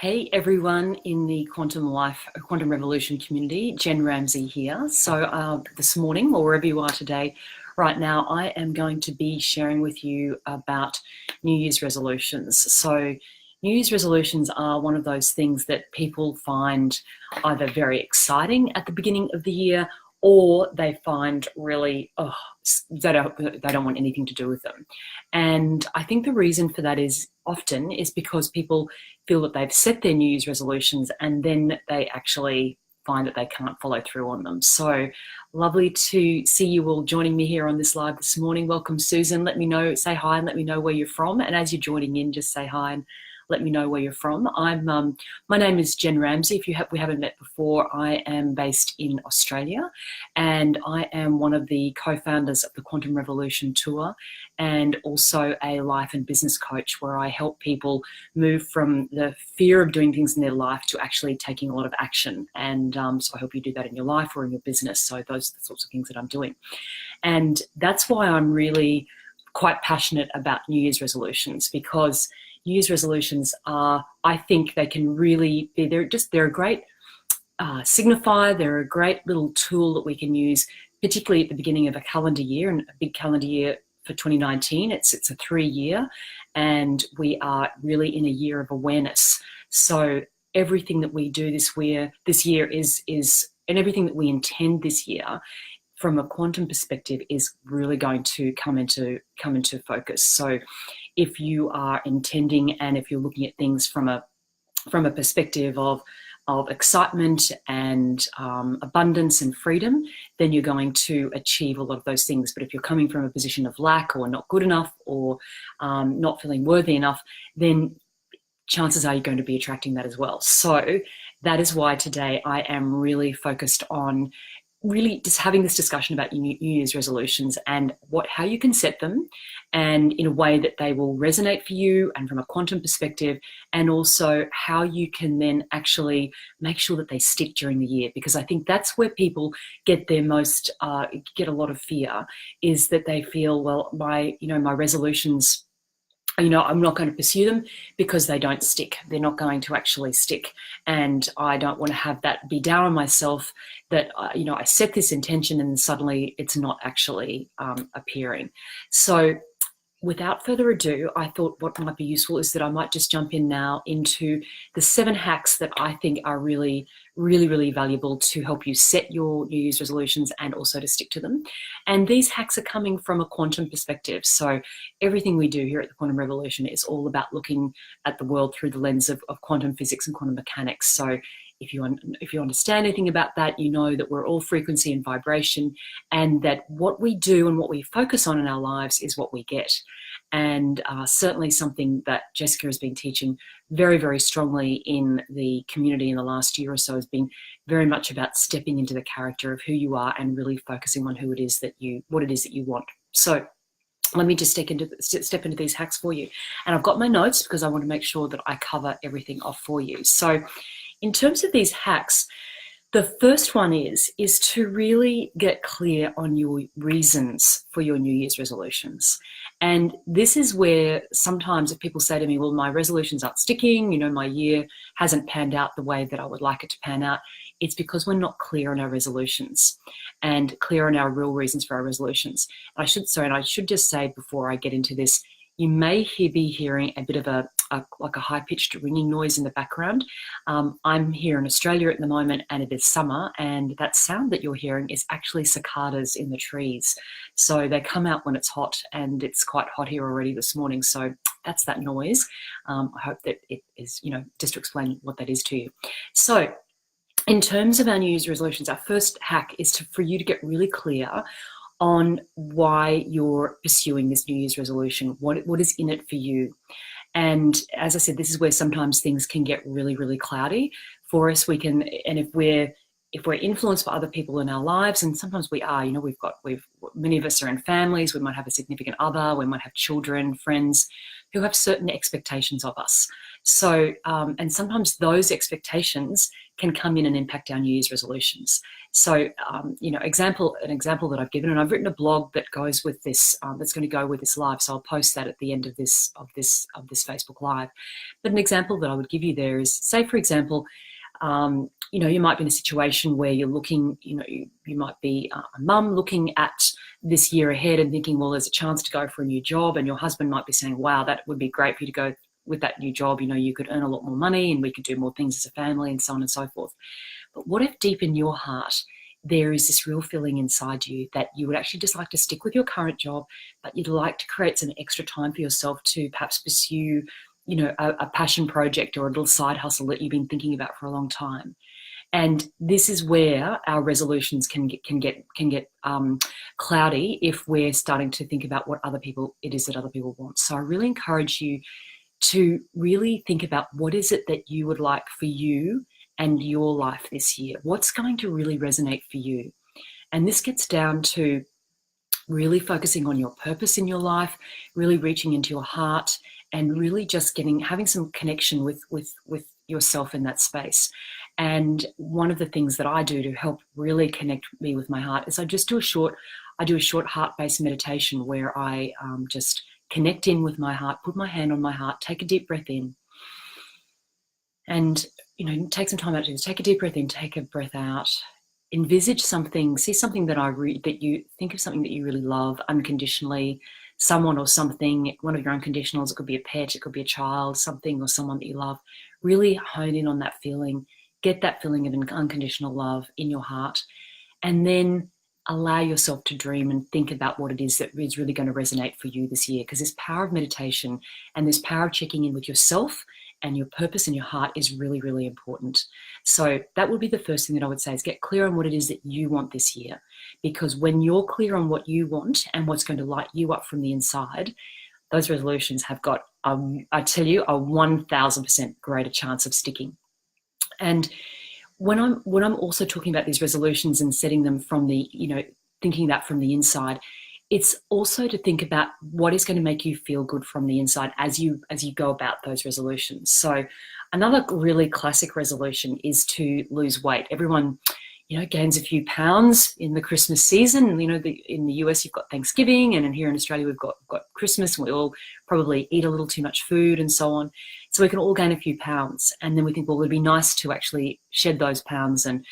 Hey everyone in the Quantum Life, Quantum Revolution community, Jen Ramsey here. So this morning, or wherever you are today, right now, I am going to be sharing with you about New Year's resolutions. So New Year's resolutions are one of those things that people find either very exciting at the beginning of the year, or they find really, they don't want anything to do with them. And I think the reason for that is because people feel that they've set their New Year's resolutions and then they actually find that they can't follow through on them. So lovely to see you all joining me here on this live this morning. Welcome, Susan. Let me know, say hi and let me know where you're from. And as you're joining in, just say hi and let me know where you're from. My name is Jen Ramsey. We haven't met before, I am based in Australia, and I am one of the co-founders of the Quantum Revolution Tour, and also a life and business coach where I help people move from the fear of doing things in their life to actually taking a lot of action. And so I hope you do that in your life or in your business. So those are the sorts of things that I'm doing. And that's why I'm really quite passionate about New Year's resolutions, because New Year's resolutions are, I think they can really be, they're a great signifier. They're a great little tool that we can use, particularly at the beginning of a calendar year, and a big calendar year for 2019. It's a 3-year, and we are really in a year of awareness. So everything that we do this year is, and everything that we intend this year from a quantum perspective is really going to come into focus. So if you are intending, and if you're looking at things from a perspective of excitement and abundance and freedom, then you're going to achieve a lot of those things. But if you're coming from a position of lack, or not good enough, or not feeling worthy enough, then chances are you're going to be attracting that as well. So that is why today I am really focused on really just having this discussion about New Year's resolutions and how you can set them, and in a way that they will resonate for you and from a quantum perspective, and also how you can then actually make sure that they stick during the year. Because I think that's where people get their most, get a lot of fear, is that they feel, well, my resolutions, I'm not going to pursue them because they don't stick. They're not going to actually stick. And I don't want to have that be down on myself that, I set this intention and suddenly it's not actually appearing. So without further ado, I thought what might be useful is that I might just jump in now into the 7 hacks that I think are really, really, really valuable to help you set your New Year's resolutions and also to stick to them. And these hacks are coming from a quantum perspective. So everything we do here at the Quantum Revolution is all about looking at the world through the lens of quantum physics and quantum mechanics. So if you understand anything about that, you know that we're all frequency and vibration, and that what we do and what we focus on in our lives is what we get. And certainly something that Jessica has been teaching very, very strongly in the community in the last year or so has been very much about stepping into the character of who you are and really focusing on what it is that you want. So let me just step into these hacks for you. And I've got my notes because I want to make sure that I cover everything off for you. So in terms of these hacks, the first one is to really get clear on your reasons for your New Year's resolutions. And this is where sometimes if people say to me, well, my resolutions aren't sticking, my year hasn't panned out the way that I would like it to pan out, it's because we're not clear on our resolutions and clear on our real reasons for our resolutions. And I should just say before I get into this, you may be hearing a bit of a high-pitched ringing noise in the background. I'm here in Australia at the moment, and it is summer, and that sound that you're hearing is actually cicadas in the trees. So they come out when it's hot, and it's quite hot here already this morning. So that's that noise. I hope that it is, just to explain what that is to you. So in terms of our New Year's resolutions, our first hack is for you to get really clear on why you're pursuing this New Year's resolution, what is in it for you. And as I said, this is where sometimes things can get really, really cloudy for us. And if we're influenced by other people in our lives, and sometimes we are, many of us are in families, we might have a significant other, we might have children, friends who have certain expectations of us. So, and sometimes those expectations can come in and impact our New Year's resolutions. So, an example that I've given, and I've written a blog that goes with this, that's going to go with this live. So I'll post that at the end of this Facebook Live. But an example that I would give you there is, say, for example, you might be in a situation where you're looking, you might be a mum looking at this year ahead and thinking, well, there's a chance to go for a new job, and your husband might be saying, wow, that would be great for you to go with that new job. You could earn a lot more money and we could do more things as a family and so on and so forth. But what if deep in your heart, there is this real feeling inside you that you would actually just like to stick with your current job, but you'd like to create some extra time for yourself to perhaps pursue, a passion project or a little side hustle that you've been thinking about for a long time. And this is where our resolutions can get cloudy if we're starting to think about what it is that other people want. So I really encourage you to really think about what is it that you would like for you and your life this year. What's going to really resonate for you? And this gets down to really focusing on your purpose in your life, really reaching into your heart, and really just having some connection with yourself in that space. And one of the things that I do to help really connect me with my heart is I do a short heart-based meditation where I just connect in with my heart, put my hand on my heart, take a deep breath in, and take some time out to do this. Take a deep breath in, take a breath out, envisage something, see something that you think of something that you really love unconditionally, someone or something, one of your unconditionals. It could be a pet, it could be a child, something or someone that you love. Really hone in on that feeling, get that feeling of unconditional love in your heart, and then allow yourself to dream and think about what it is that is really going to resonate for you this year. Because this power of meditation and this power of checking in with yourself and your purpose in your heart is really, really important. So that would be the first thing that I would say, is get clear on what it is that you want this year. Because when you're clear on what you want and what's going to light you up from the inside, those resolutions have got, I tell you, a 1,000% greater chance of sticking. And when I'm also talking about these resolutions and setting them from the, thinking that from the inside, it's also to think about what is going to make you feel good from the inside as you go about those resolutions. So another really classic resolution is to lose weight. Everyone, gains a few pounds in the Christmas season. In the US, you've got Thanksgiving, and here in Australia, we've got Christmas, and we all probably eat a little too much food and so on. So we can all gain a few pounds, and then we think, well, it'd be nice to actually shed those pounds and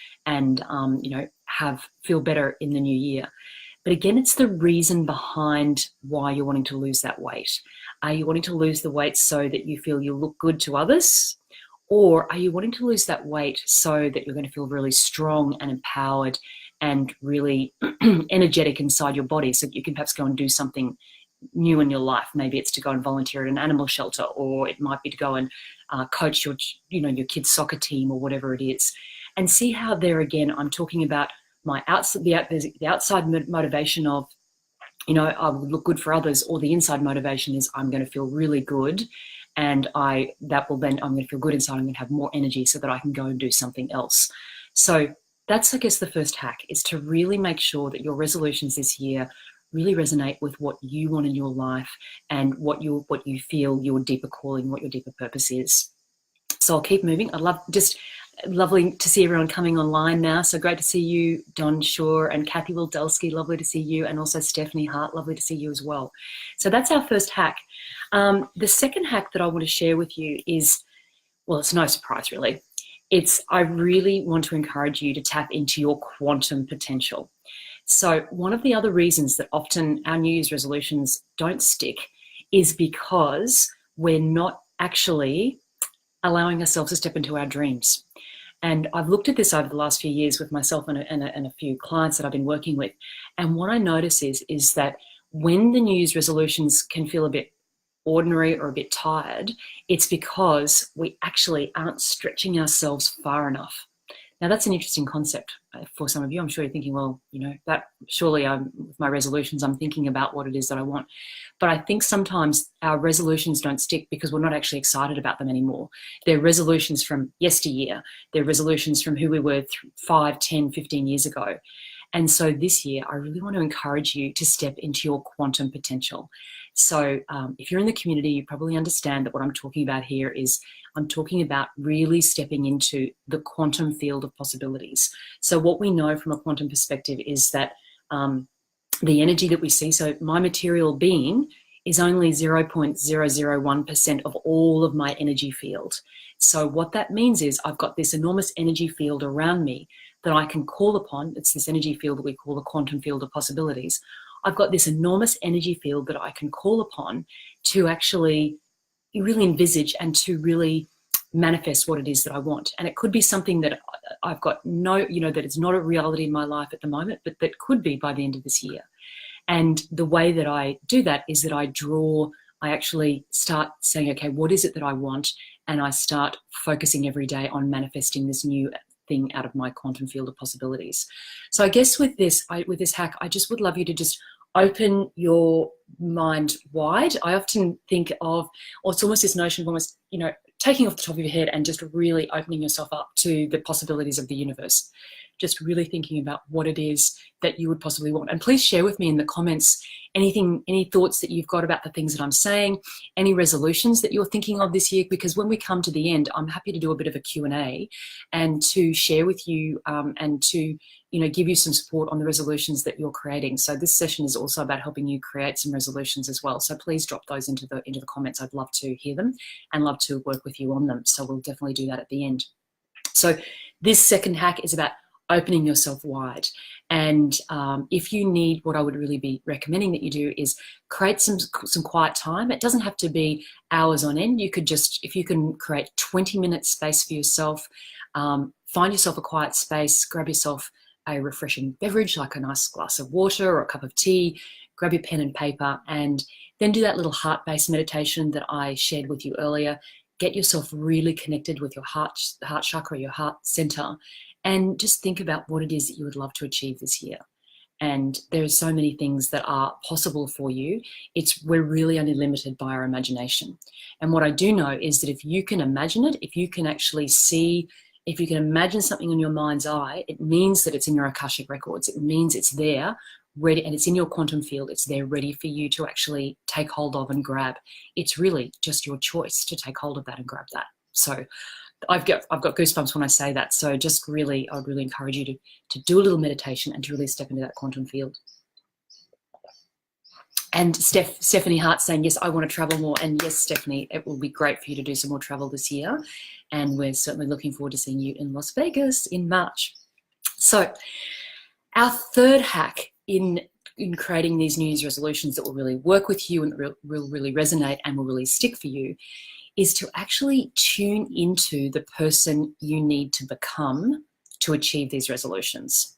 feel better in the new year. But again, it's the reason behind why you're wanting to lose that weight. Are you wanting to lose the weight so that you feel you look good to others? Or are you wanting to lose that weight so that you're going to feel really strong and empowered and really energetic inside your body, so that you can perhaps go and do something new in your life? Maybe it's to go and volunteer at an animal shelter, or it might be to go and coach your kid's soccer team, or whatever it is. And see how there again, I'm talking about the outside motivation of, I would look good for others, or the inside motivation is I'm going to feel really good, and I'm going to feel good inside. I'm going to have more energy so that I can go and do something else. So that's, I guess, the first hack, is to really make sure that your resolutions this year really resonate with what you want in your life and what you feel your deeper calling, what your deeper purpose is. So I'll keep moving. Lovely to see everyone coming online now. So great to see you, Don Shaw and Kathy Wildelsky. Lovely to see you. And also Stephanie Hart. Lovely to see you as well. So that's our first hack. The second hack that I want to share with you is, well, it's no surprise really. I really want to encourage you to tap into your quantum potential. So one of the other reasons that often our New Year's resolutions don't stick is because we're not actually allowing ourselves to step into our dreams. And I've looked at this over the last few years with myself and a few clients that I've been working with. And what I notice is that when the New Year's resolutions can feel a bit ordinary or a bit tired, it's because we actually aren't stretching ourselves far enough. Now, that's an interesting concept for some of you. I'm sure you're thinking, well, that surely with my resolutions, I'm thinking about what it is that I want. But I think sometimes our resolutions don't stick because we're not actually excited about them anymore. They're resolutions from yesteryear. They're resolutions from who we were 5, 10, 15 years ago. And so this year, I really want to encourage you to step into your quantum potential. So if you're in the community, you probably understand that what I'm talking about here is I'm talking about really stepping into the quantum field of possibilities. So what we know from a quantum perspective is that the energy that we see, so my material being is only 0.001% of all of my energy field. So what that means is I've got this enormous energy field around me that I can call upon. It's this energy field that we call the quantum field of possibilities. I've got this enormous energy field that I can call upon to actually really envisage and to really manifest what it is that I want. And it could be something that I've got no, that it's not a reality in my life at the moment, but that could be by the end of this year. And the way that I do that is that I actually start saying, okay, what is it that I want? And I start focusing every day on manifesting this new thing out of my quantum field of possibilities. So I guess with this hack, I just would love you to just open your mind wide. I often think of, or it's almost this notion of almost, taking off the top of your head and just really opening yourself up to the possibilities of the universe. Just really thinking about what it is that you would possibly want. And please share with me in the comments any thoughts that you've got about the things that I'm saying, any resolutions that you're thinking of this year, because when we come to the end, I'm happy to do a bit of a Q&A and to share with you and to give you some support on the resolutions that you're creating. So this session is also about helping you create some resolutions as well. So please drop those into the comments. I'd love to hear them and love to work with you on them. So we'll definitely do that at the end. So this second hack is about opening yourself wide. And if you need, what I would really be recommending that you do is create some quiet time. It doesn't have to be hours on end. You could just, if you can create 20 minutes space for yourself, find yourself a quiet space, grab yourself a refreshing beverage like a nice glass of water or a cup of tea, grab your pen and paper, and then do that little heart-based meditation that I shared with you earlier. Get yourself really connected with your heart chakra, your heart center, and just think about what it is that you would love to achieve this year. And there are so many things that are possible for you. We're really only limited by our imagination. And what I do know is that if you can imagine it, if you can actually see, if you can imagine something in your mind's eye, it means that it's in your Akashic records. It means it's there, ready, and it's in your quantum field. It's there ready for you to actually take hold of and grab. It's really just your choice to take hold of that and grab that. So I've got goosebumps when I say that. So just really, I'd really encourage you to do a little meditation and to really step into that quantum field. And Stephanie Hart saying, yes, I want to travel more. And yes, Stephanie, it will be great for you to do some more travel this year. And we're certainly looking forward to seeing you in Las Vegas in March. So our third hack in creating these New Year's resolutions that will really work with you and that will really resonate and will really stick for you is to actually tune into the person you need to become to achieve these resolutions.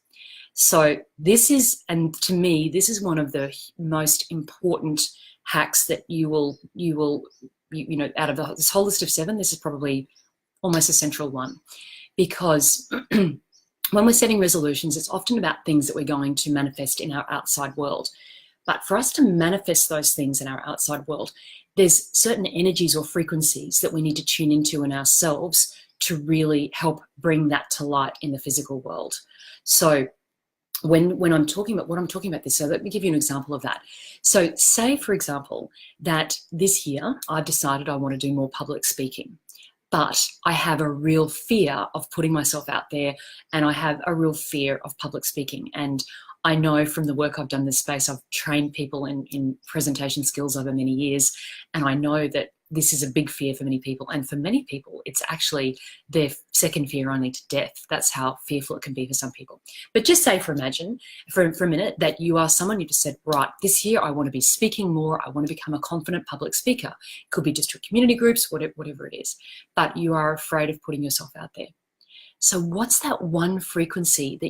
So this is, and to me, this is one of the most important hacks that you will, out of this whole list of 7, this is probably almost a central one, because when we're setting resolutions, it's often about things that we're going to manifest in our outside world. But for us to manifest those things in our outside world, there's certain energies or frequencies that we need to tune into in ourselves to really help bring that to light in the physical world. So when I'm talking about what I'm talking about this, so let me give you an example of that. So say, for example, that this year I've decided I want to do more public speaking, but I have a real fear of putting myself out there, and I have a real fear of public speaking. And I know from the work I've done in this space, I've trained people in presentation skills over many years, and I know that this is a big fear for many people. And for many people, it's actually their second fear only to death. That's how fearful it can be for some people. But just say, for a minute, that you are someone you just said, right, this year I want to be speaking more. I want to become a confident public speaker. It could be just your community groups, whatever it is. But you are afraid of putting yourself out there. So what's that one frequency that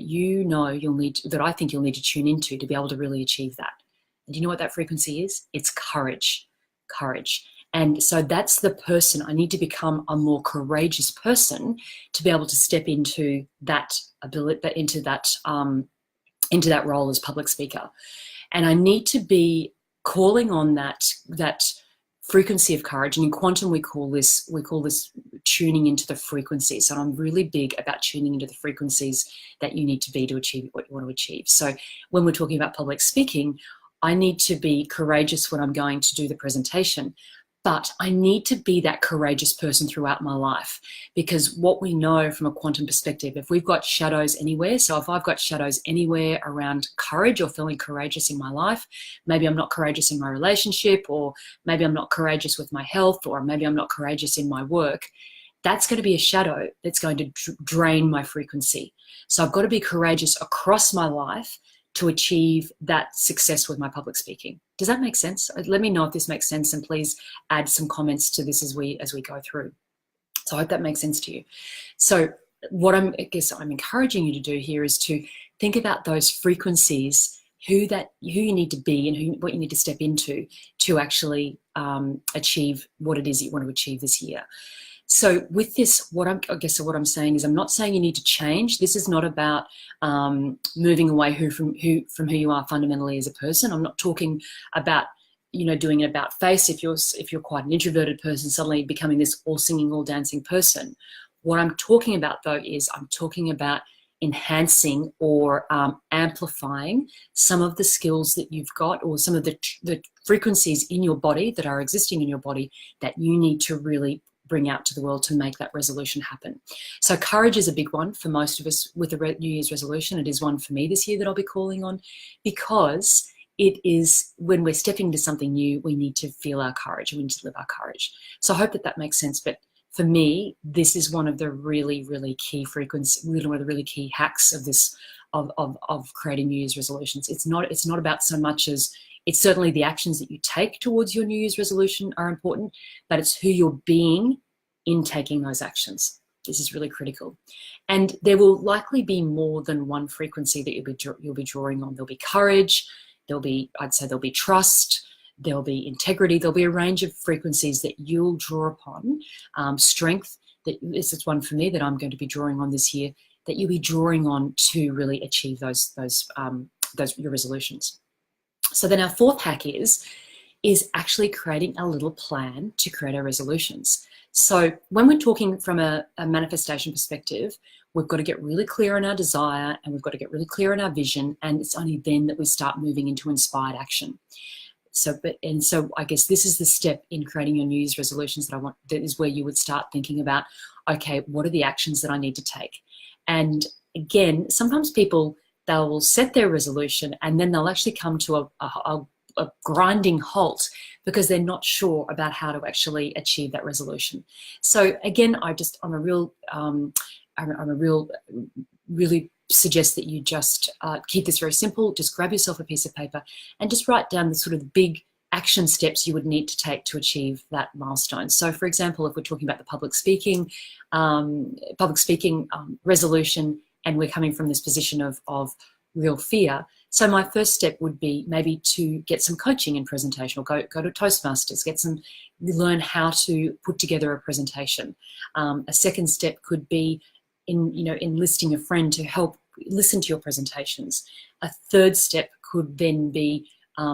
that I think you'll need to tune into to be able to really achieve that? And do you know what that frequency is? It's courage. Courage. And so that's the person. I need to become a more courageous person to be able to step into that ability, into that role as public speaker. And I need to be calling on that frequency of courage. And in quantum, we call this tuning into the frequencies. So I'm really big about tuning into the frequencies that you need to be to achieve what you want to achieve. So when we're talking about public speaking, I need to be courageous when I'm going to do the presentation, but I need to be that courageous person throughout my life, because what we know from a quantum perspective, if we've got shadows anywhere, so if I've got shadows anywhere around courage or feeling courageous in my life, maybe I'm not courageous in my relationship, or maybe I'm not courageous with my health, or maybe I'm not courageous in my work, that's going to be a shadow that's going to drain my frequency. So I've got to be courageous across my life to achieve that success with my public speaking. Does that make sense? Let me know if this makes sense, and please add some comments to this as we go through. So I hope that makes sense to you. So what I'm encouraging you to do here is to think about those frequencies, who you need to be and what you need to step into to actually achieve what it is you want to achieve this year. So with this, what I'm saying is, I'm not saying you need to change. This is not about moving away from who you are fundamentally as a person. I'm not talking about, doing an about face. If you're quite an introverted person, suddenly becoming this all singing, all dancing person. What I'm talking about though is, I'm talking about enhancing or amplifying some of the skills that you've got, or some of the frequencies in your body that are existing in your body that you need to really bring out to the world to make that resolution happen. So courage is a big one for most of us with the New Year's resolution. It is one for me this year that I'll be calling on, because it is, when we're stepping into something new, we need to feel our courage, we need to live our courage. So I hope that makes sense. But for me, this is one of the really, really key frequencies, one of the really key hacks of this, of creating New Year's resolutions. It's not about so much as, it's certainly the actions that you take towards your New Year's resolution are important, but it's who you're being in taking those actions. This is really critical. And there will likely be more than one frequency that you'll be drawing on. There'll be courage, I'd say there'll be trust, there'll be integrity, there'll be a range of frequencies that you'll draw upon. Strength, this is one for me that I'm going to be drawing on this year, that you'll be drawing on to really achieve those your resolutions. So then our fourth hack is actually creating a little plan to create our resolutions. So when we're talking from a manifestation perspective, we've got to get really clear on our desire, and we've got to get really clear on our vision, and it's only then that we start moving into inspired action. So I guess this is the step in creating your New Year's resolutions that is where you would start thinking about, okay, what are the actions that I need to take? And again, sometimes people, they'll set their resolution and then they'll actually come to a grinding halt because they're not sure about how to actually achieve that resolution. So again, I'm a really suggest that you just keep this very simple. Just grab yourself a piece of paper and just write down the sort of big action steps you would need to take to achieve that milestone. So for example, if we're talking about the public speaking resolution, and we're coming from this position of real fear. So my first step would be maybe to get some coaching in presentation, or go to Toastmasters, learn how to put together a presentation. A second step could be enlisting a friend to help listen to your presentations. A third step could then be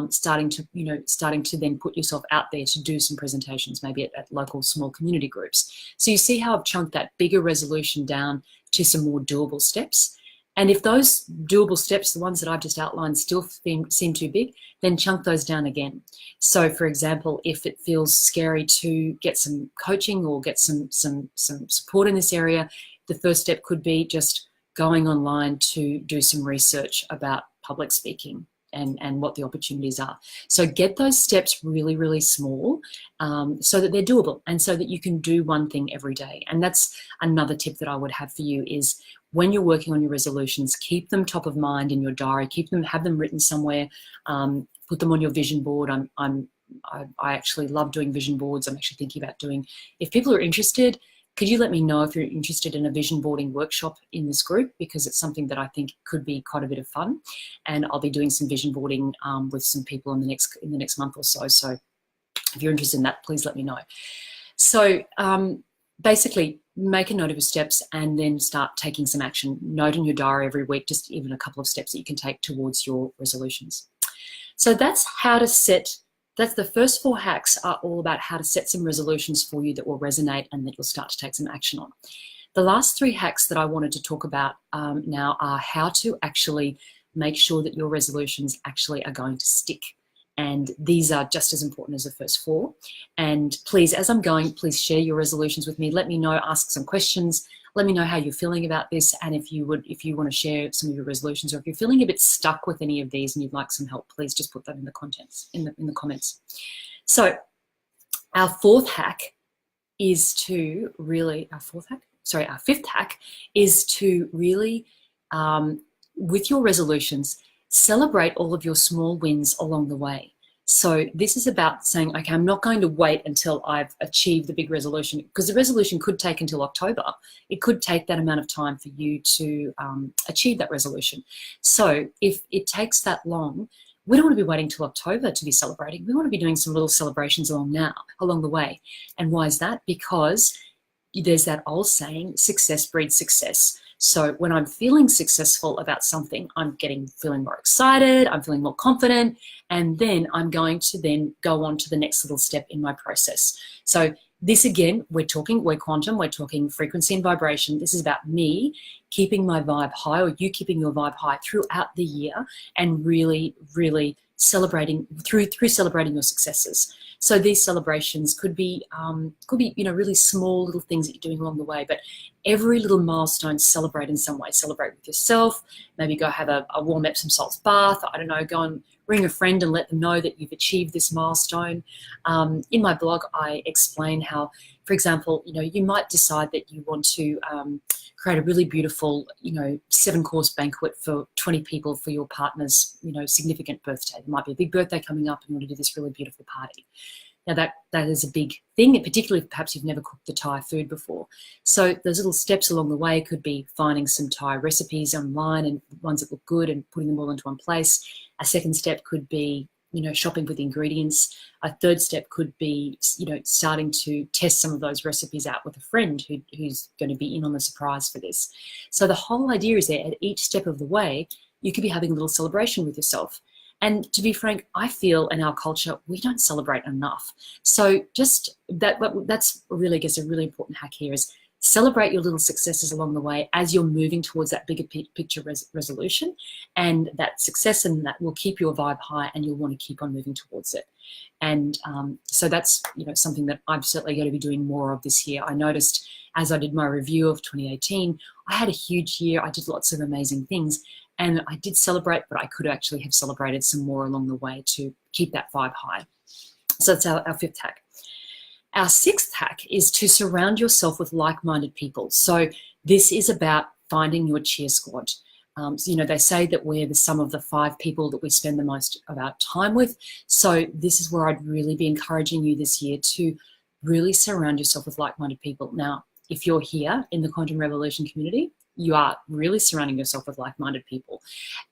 starting to then put yourself out there to do some presentations, maybe at local small community groups. So you see how I've chunked that bigger resolution down to some more doable steps. And if those doable steps, the ones that I've just outlined, still seem too big, then chunk those down again. So for example, if it feels scary to get some coaching or get some support in this area, the first step could be just going online to do some research about public speaking and what the opportunities are. So get those steps really, really small so that they're doable and so that you can do one thing every day. And that's another tip that I would have for you is, when you're working on your resolutions, keep them top of mind in your diary, have them written somewhere, put them on your vision board. I actually love doing vision boards. I'm actually thinking about doing, if people are interested, could you let me know if you're interested in a vision boarding workshop in this group, because it's something that I think could be quite a bit of fun, and I'll be doing some vision boarding with some people in the next month or so. So if you're interested in that, please let me know. So basically, make a note of your steps and then start taking some action. Note in your diary every week, just even a couple of steps that you can take towards your resolutions. So that's the first 4 hacks are all about how to set some resolutions for you that will resonate and that you'll start to take some action on. The last 3 hacks that I wanted to talk about now are how to actually make sure that your resolutions actually are going to stick. And these are just as important as the first 4. And please, as I'm going, please share your resolutions with me. Let me know, ask some questions. Let me know how you're feeling about this, and if you want to share some of your resolutions, or if you're feeling a bit stuck with any of these and you'd like some help, please just put that in the comments. So our fifth hack is to really with your resolutions, celebrate all of your small wins along the way. So this is about saying, okay, I'm not going to wait until I've achieved the big resolution, because the resolution could take until October. It could take that amount of time for you to achieve that resolution. So if it takes that long, we don't want to be waiting till October to be celebrating. We want to be doing some little celebrations along the way. And why is that? Because there's that old saying, success breeds success. So when I'm feeling successful about something, I'm feeling more excited, I'm feeling more confident, and then I'm going to then go on to the next little step in my process. So this, again, we're quantum, we're talking frequency and vibration. This is about me keeping my vibe high, or you keeping your vibe high throughout the year, and really, really celebrating through celebrating your successes. So these celebrations could be really small little things that you're doing along the way, but every little milestone, celebrate in some way. Celebrate with yourself. Maybe go have a warm Epsom salts bath. I don't know, go and ring a friend and let them know that you've achieved this milestone. In my blog, I explain how, for example, you might decide that you want to create a really beautiful, 7-course banquet for 20 people for your partner's, significant birthday. There might be a big birthday coming up and you want to do this really beautiful party. Now that is a big thing, and particularly if perhaps you've never cooked the Thai food before. So those little steps along the way could be finding some Thai recipes online and ones that look good and putting them all into one place. A second step could be, shopping for the ingredients. A third step could be, starting to test some of those recipes out with a friend who's going to be in on the surprise for this. So the whole idea is that at each step of the way, you could be having a little celebration with yourself. And to be frank, I feel in our culture, we don't celebrate enough. So just that's really, I guess, a really important hack here is celebrate your little successes along the way as you're moving towards that bigger picture resolution. And that success and that will keep your vibe high, and you'll want to keep on moving towards it. And so that's, something that I'm certainly going to be doing more of this year. I noticed as I did my review of 2018, I had a huge year. I did lots of amazing things. And I did celebrate, but I could actually have celebrated some more along the way to keep that vibe high. So that's our fifth hack. Our sixth hack is to surround yourself with like-minded people. So this is about finding your cheer squad. They say that we're the sum of the 5 people that we spend the most of our time with. So this is where I'd really be encouraging you this year to really surround yourself with like-minded people. Now, if you're here in the Quantum Revolution community, you are really surrounding yourself with like-minded people.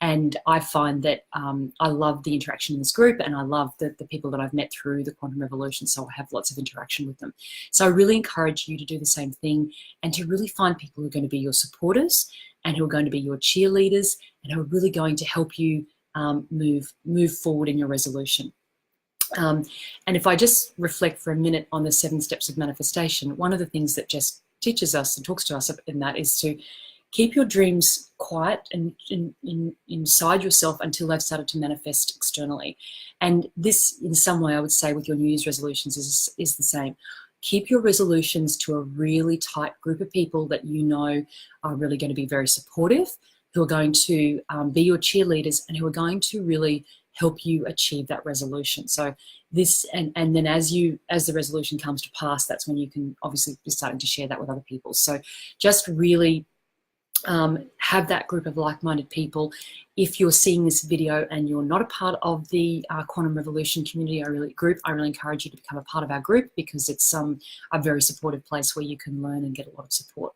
And I find that I love the interaction in this group, and I love the people that I've met through the Quantum Revolution, so I have lots of interaction with them. So I really encourage you to do the same thing, and to really find people who are going to be your supporters, and who are going to be your cheerleaders, and who are really going to help you move forward in your resolution. And if I just reflect for a minute on the 7 steps of manifestation, one of the things that Jess teaches us and talks to us in that is to keep your dreams quiet and inside yourself until they've started to manifest externally. And this, in some way, I would say with your New Year's resolutions is the same. Keep your resolutions to a really tight group of people that you know are really going to be very supportive, who are going to be your cheerleaders, and who are going to really help you achieve that resolution. So this, and then as the resolution comes to pass, that's when you can obviously be starting to share that with other people. So just really have that group of like-minded people. If you're seeing this video and you're not a part of the Quantum Revolution community I really encourage you to become a part of our group, because it's a very supportive place where you can learn and get a lot of support.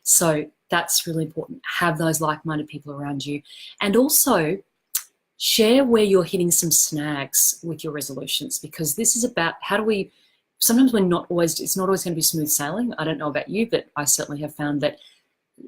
So that's really important. Have those like-minded people around you, and also share where you're hitting some snags with your resolutions, because this is about sometimes it's not always going to be smooth sailing. I don't know about you, but I certainly have found that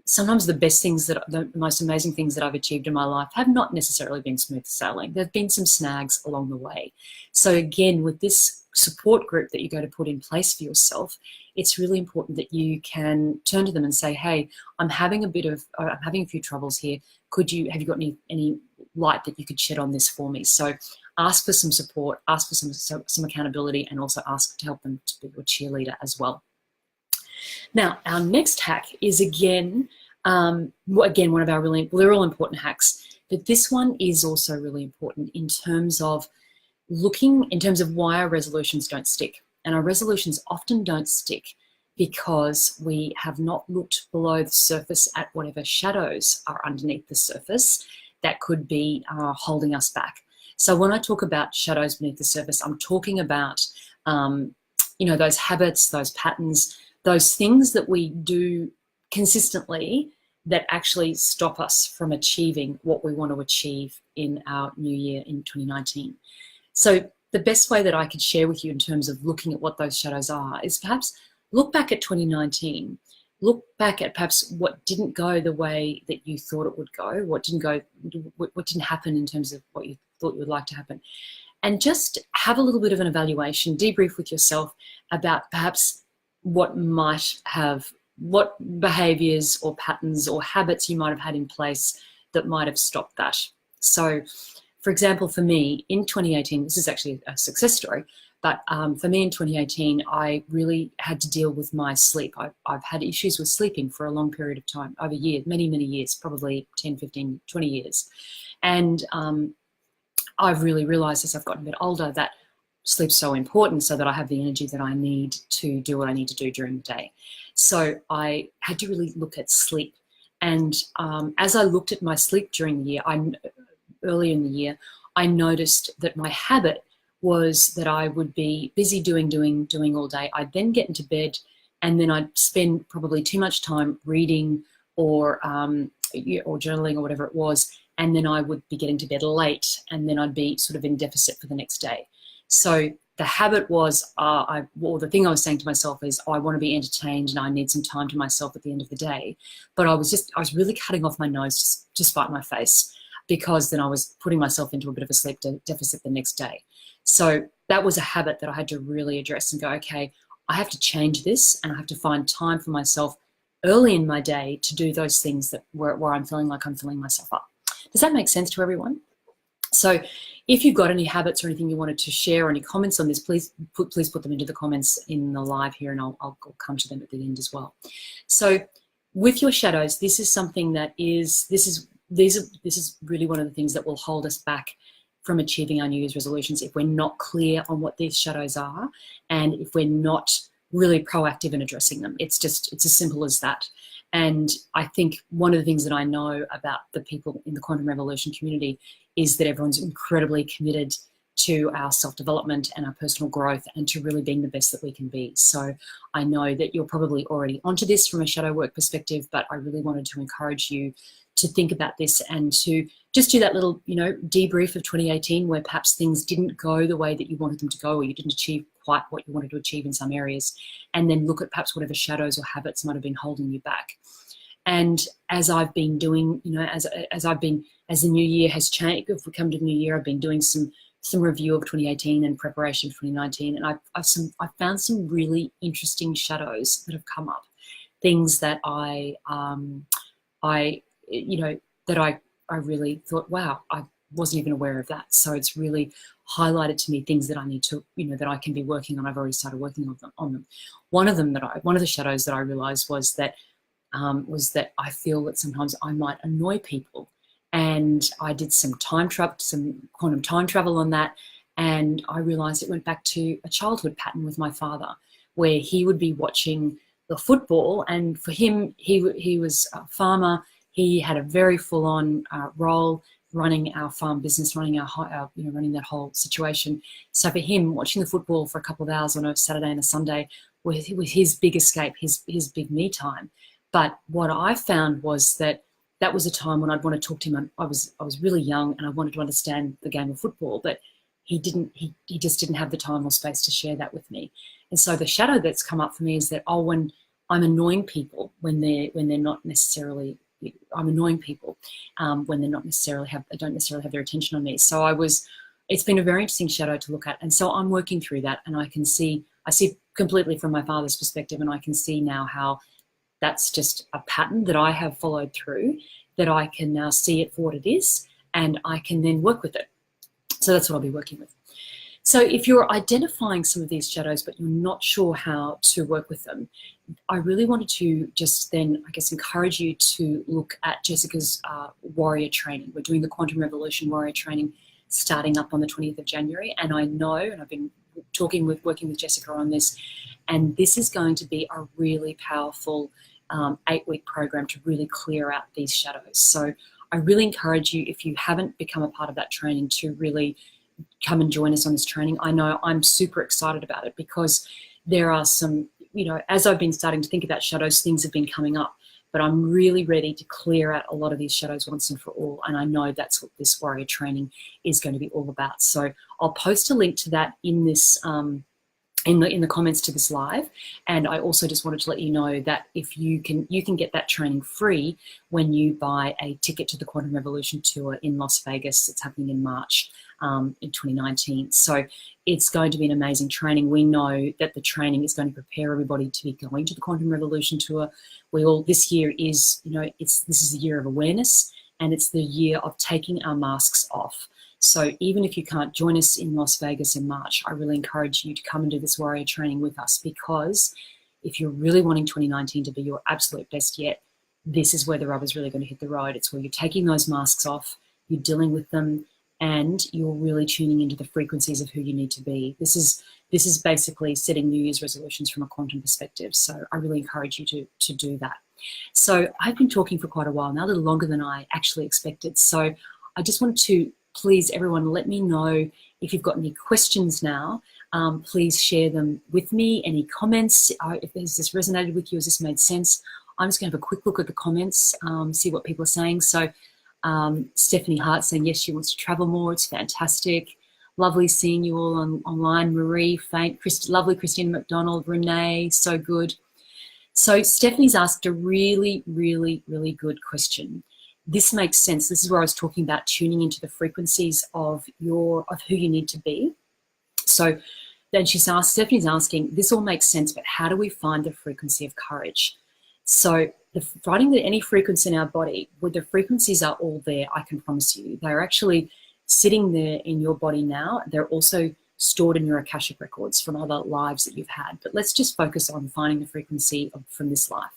sometimes the most amazing things that I've achieved in my life have not necessarily been smooth sailing. There've been some snags along the way. So again, with this support group that you're going to put in place for yourself, it's really important that you can turn to them and say, hey, I'm having a few troubles here. Have you got any light that you could shed on this for me? So ask for some support, ask for some accountability, and also ask to help them to be your cheerleader as well. Now, our next hack is again one of our they're all important hacks, but this one is also really important in terms of why our resolutions don't stick. And our resolutions often don't stick because we have not looked below the surface at whatever shadows are underneath the surface that could be holding us back. So when I talk about shadows beneath the surface, I'm talking about, those habits, those patterns, those things that we do consistently that actually stop us from achieving what we want to achieve in our new year in 2019. So the best way that I could share with you in terms of looking at what those shadows are is perhaps look back at 2019. Look back at perhaps what didn't go the way that you thought it would go, what didn't happen in terms of what you thought you would like to happen. And just have a little bit of an evaluation, debrief with yourself about perhaps what behaviors or patterns or habits you might have had in place that might have stopped that. So, for example, for me in 2018, this is actually a success story, but for me in 2018, I really had to deal with my sleep. I've had issues with sleeping for a long period of time, over years, many years, probably 10, 15, 20 years. And I've really realized as I've gotten a bit older that sleep's so important so that I have the energy that I need to do what I need to do during the day. So I had to really look at sleep. And as I looked at my sleep during the year, early in the year, I noticed that my habit was that I would be busy doing all day. I'd then get into bed and then I'd spend probably too much time reading or journaling or whatever it was. And then I would be getting to bed late and then I'd be sort of in deficit for the next day. So the habit was, the thing I was saying to myself is, I want to be entertained and I need some time to myself at the end of the day. But I was really cutting off my nose to spite my face, because then I was putting myself into a bit of a sleep deficit the next day. So that was a habit that I had to really address and go, okay, I have to change this and I have to find time for myself early in my day to do those things where I'm feeling like I'm filling myself up. Does that make sense to everyone? So if you've got any habits or anything you wanted to share or any comments on this, please put them into the comments in the live here, and I'll come to them at the end as well. So with your shadows, this is something that this is really one of the things that will hold us back from achieving our New Year's resolutions if we're not clear on what these shadows are and if we're not really proactive in addressing them. It's as simple as that. And I think one of the things that I know about the people in the quantum revolution community is that everyone's incredibly committed to our self-development and our personal growth and to really being the best that we can be. So I know that you're probably already onto this from a shadow work perspective, but I really wanted to encourage you to think about this and to just do that little, debrief of 2018 where perhaps things didn't go the way that you wanted them to go, or you didn't achieve quite what you wanted to achieve in some areas, and then look at perhaps whatever shadows or habits might have been holding you back. And as I've been doing, as the new year has changed, if we come to the new year, I've been doing some review of 2018 and preparation for 2019, and I've found some really interesting shadows that have come up, things that I really thought, wow, I wasn't even aware of that. So it's really highlighted to me things that I need to, that I can be working on. I've already started working on them. One of the shadows that I realized was that I feel that sometimes I might annoy people. And I did some quantum time travel on that. And I realized it went back to a childhood pattern with my father, where he would be watching the football. And for him, he was a farmer. He had a very full-on role running our farm business, running that whole situation. So for him, watching the football for a couple of hours on a Saturday and a Sunday was his big escape, his big me time. But what I found was that was a time when I'd want to talk to him. I was really young and I wanted to understand the game of football, but he just didn't have the time or space to share that with me. And so the shadow that's come up for me is that, when I'm annoying people when they're not necessarily, I'm annoying people when they don't necessarily have their attention on me. So it's been a very interesting shadow to look at. And so I'm working through that, and I see completely from my father's perspective, and I can see now how that's just a pattern that I have followed through, that I can now see it for what it is, and I can then work with it. So that's what I'll be working with. So if you're identifying some of these shadows, but you're not sure how to work with them, I really wanted to just then, I guess, encourage you to look at Jessica's warrior training. We're doing the Quantum Revolution warrior training starting up on the 20th of January. And I know, and I've been working with Jessica on this, and this is going to be a really powerful 8-week program to really clear out these shadows. So I really encourage you, if you haven't become a part of that training, to really come and join us on this training. I know I'm super excited about it because there are some, as I've been starting to think about shadows, things have been coming up, but I'm really ready to clear out a lot of these shadows once and for all. And I know that's what this warrior training is going to be all about. So I'll post a link to that in this, in the comments to this live. And I also just wanted to let you know that if you can get that training free when you buy a ticket to the Quantum Revolution tour in Las Vegas. It's happening in March in 2019. So it's going to be an amazing training. We know that the training is going to prepare everybody to be going to the Quantum Revolution tour. This year is, this is the year of awareness, and it's the year of taking our masks off. So even if you can't join us in Las Vegas in March, I really encourage you to come and do this warrior training with us, because if you're really wanting 2019 to be your absolute best yet, this is where the rubber's really going to hit the road. It's where you're taking those masks off, you're dealing with them, and you're really tuning into the frequencies of who you need to be. This is basically setting New Year's resolutions from a quantum perspective. So I really encourage you to do that. So I've been talking for quite a while now, a little longer than I actually expected. So I just want to please, everyone, let me know if you've got any questions now. Please share them with me. Any comments? If this resonated with you, has this made sense? I'm just going to have a quick look at the comments, see what people are saying. So Stephanie Hart saying, yes, she wants to travel more. It's fantastic. Lovely seeing you all online. Marie, lovely Christine McDonald, Renee, so good. So Stephanie's asked a really, really, really good question. This makes sense. This is where I was talking about tuning into the frequencies of who you need to be. So then Stephanie's asking, this all makes sense, but how do we find the frequency of courage? So finding any frequency in our body, where the frequencies are all there, I can promise you, they're actually sitting there in your body now. They're also stored in your Akashic records from other lives that you've had. But let's just focus on finding the frequency from this life.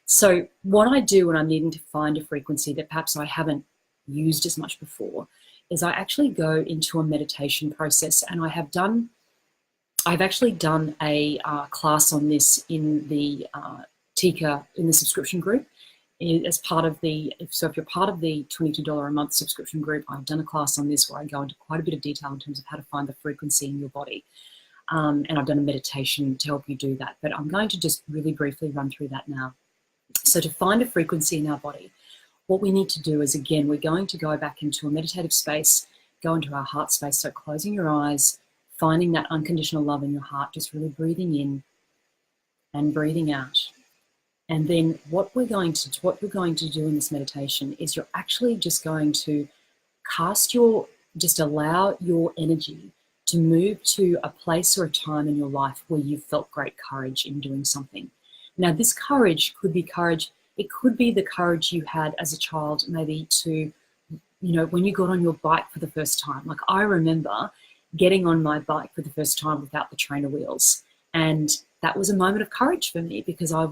So what I do when I'm needing to find a frequency that perhaps I haven't used as much before is I actually go into a meditation process, and I've actually done a class on this in the Tika, in the subscription group, as part of so if you're part of the $22 a month subscription group, I've done a class on this where I go into quite a bit of detail in terms of how to find the frequency in your body. And I've done a meditation to help you do that. But I'm going to just really briefly run through that now. So to find a frequency in our body, what we need to do is, again, we're going to go back into a meditative space, go into our heart space. So closing your eyes, finding that unconditional love in your heart, just really breathing in and breathing out. And then what we're going to do in this meditation is you're actually just going to allow your energy to move to a place or a time in your life where you felt great courage in doing something. Now, this courage could be courage. It could be the courage you had as a child, maybe to, when you got on your bike for the first time. Like, I remember getting on my bike for the first time without the trainer wheels. And that was a moment of courage for me, because I love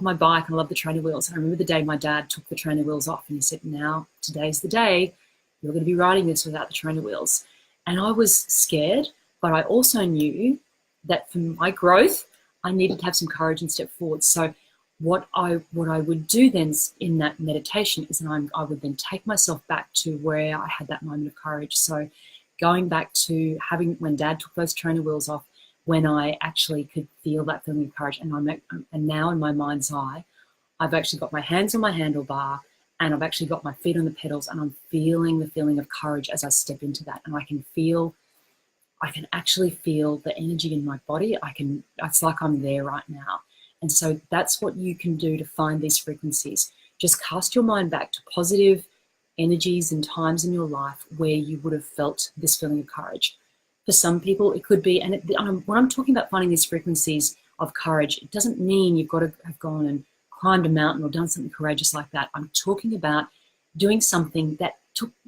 my bike and I love the trainer wheels. And I remember the day my dad took the trainer wheels off and he said, now, today's the day you're going to be riding this without the trainer wheels. And I was scared, but I also knew that for my growth, I needed to have some courage and step forward. So what I would do then in that meditation is I would then take myself back to where I had that moment of courage. So going back to when Dad took those trainer wheels off, when I actually could feel that feeling of courage. And now in my mind's eye, I've actually got my hands on my handlebar and I've actually got my feet on the pedals, and I'm feeling the feeling of courage as I step into that. And I can actually feel the energy in my body. It's like I'm there right now. And so that's what you can do to find these frequencies. Just cast your mind back to positive energies and times in your life where you would have felt this feeling of courage. For some people, it could be, when I'm talking about finding these frequencies of courage, it doesn't mean you've got to have gone and climbed a mountain or done something courageous like that. I'm talking about doing something that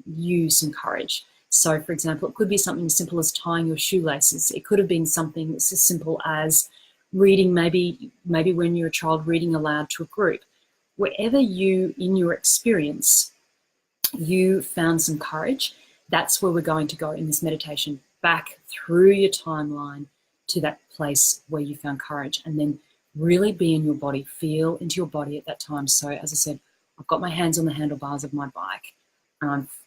you some courage. So, for example, it could be something as simple as tying your shoelaces. It could have been something as simple as reading, maybe when you're a child, reading aloud to a group. Wherever you, in your experience, you found some courage, that's where we're going to go in this meditation, back through your timeline to that place where you found courage, and then really be in your body, feel into your body at that time. So as I said, I've got my hands on the handlebars of my bike.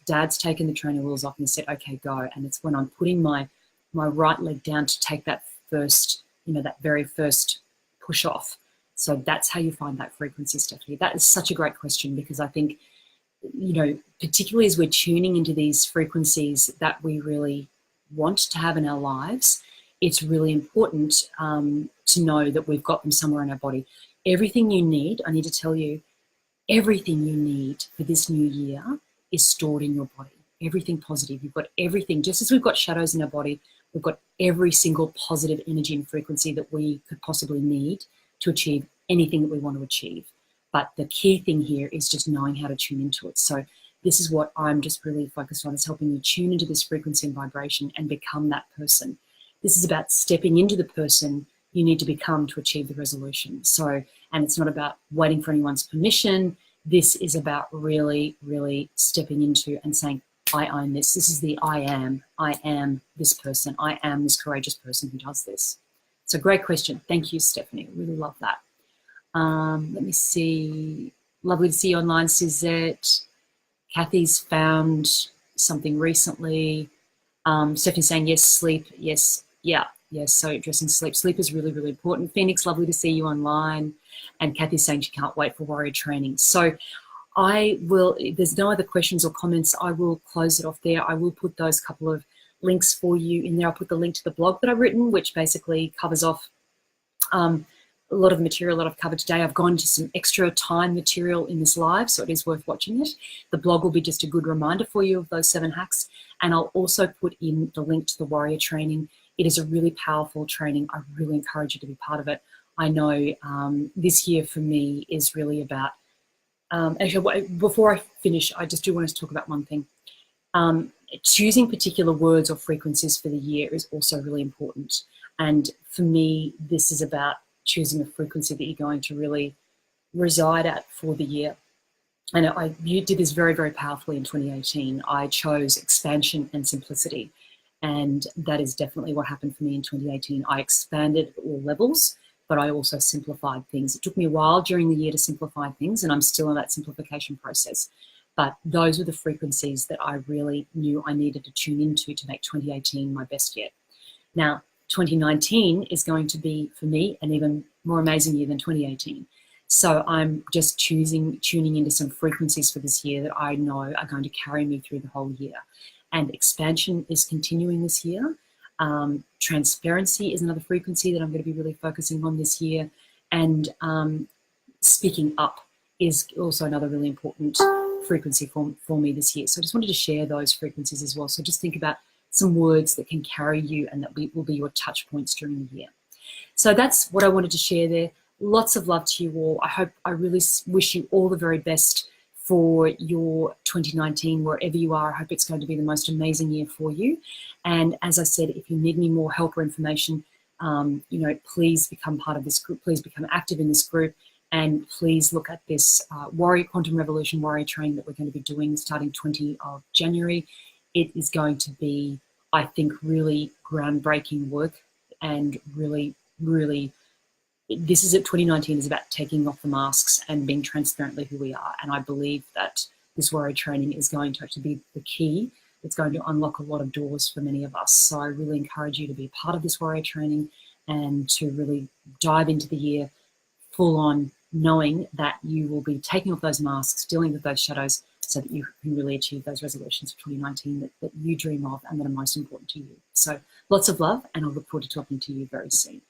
Dad's taken the trainer wheels off and he said, okay, go. And it's when I'm putting my right leg down to take that first, that very first push off. So that's how you find that frequency, Stephanie. That is such a great question, because I think, particularly as we're tuning into these frequencies that we really want to have in our lives, it's really important to know that we've got them somewhere in our body. Everything you need, I need to tell you, everything you need for this new year is stored in your body. Everything positive. You've got everything. Just as we've got shadows in our body, we've got every single positive energy and frequency that we could possibly need to achieve anything that we want to achieve. But the key thing here is just knowing how to tune into it. So this is what I'm just really focused on, is helping you tune into this frequency and vibration and become that person. This is about stepping into the person you need to become to achieve the resolution. So, and it's not about waiting for anyone's permission. This is about really, really stepping into and saying, I own this. This is the I am. I am this person. I am this courageous person who does this. So great question. Thank you, Stephanie. Really love that. Let me see. Lovely to see you online, Suzette. Kathy's found something recently. Stephanie's saying, yes, sleep. Yes, yeah, yes. So addressing sleep. Sleep is really, really important. Phoenix, lovely to see you online. And Kathy's saying she can't wait for warrior training. So I will, if there's no other questions or comments, I will close it off there. I will put those couple of links for you in there. I'll put the link to the blog that I've written, which basically covers off a lot of material that I've covered today. I've gone to some extra time material in this live, so it is worth watching it. The blog will be just a good reminder for you of those 7 hacks. And I'll also put in the link to the warrior training. It is a really powerful training. I really encourage you to be part of it. I know this year for me is really about, actually, before I finish, I just do want to talk about one thing. Choosing particular words or frequencies for the year is also really important. And for me, this is about choosing a frequency that you're going to really reside at for the year. And you did this very, very powerfully in 2018. I chose expansion and simplicity. And that is definitely what happened for me in 2018. I expanded at all levels, but I also simplified things. It took me a while during the year to simplify things, and I'm still in that simplification process. But those were the frequencies that I really knew I needed to tune into to make 2018 my best year. Now, 2019 is going to be, for me, an even more amazing year than 2018. So I'm just tuning into some frequencies for this year that I know are going to carry me through the whole year. And expansion is continuing this year. Transparency is another frequency that I'm going to be really focusing on this year. And speaking up is also another really important frequency for me this year. So I just wanted to share those frequencies as well. So just think about some words that can carry you and that will be your touch points during the year. So that's what I wanted to share there. Lots of love to you all. I really wish you all the very best for your 2019, wherever you are. I hope it's going to be the most amazing year for you. And as I said, if you need any more help or information, please become part of this group. Please become active in this group. And please look at this Quantum Revolution Warrior Training that we're going to be doing starting 20 of January. It is going to be, I think, really groundbreaking work, and really, really, this is 2019 is about taking off the masks and being transparently who we are. And I believe that this warrior training is going to actually be the key. It's going to unlock a lot of doors for many of us. So I really encourage you to be part of this warrior training and to really dive into the year full on, knowing that you will be taking off those masks, dealing with those shadows, so that you can really achieve those resolutions for 2019 that you dream of and that are most important to you. So lots of love, and I'll look forward to talking to you very soon.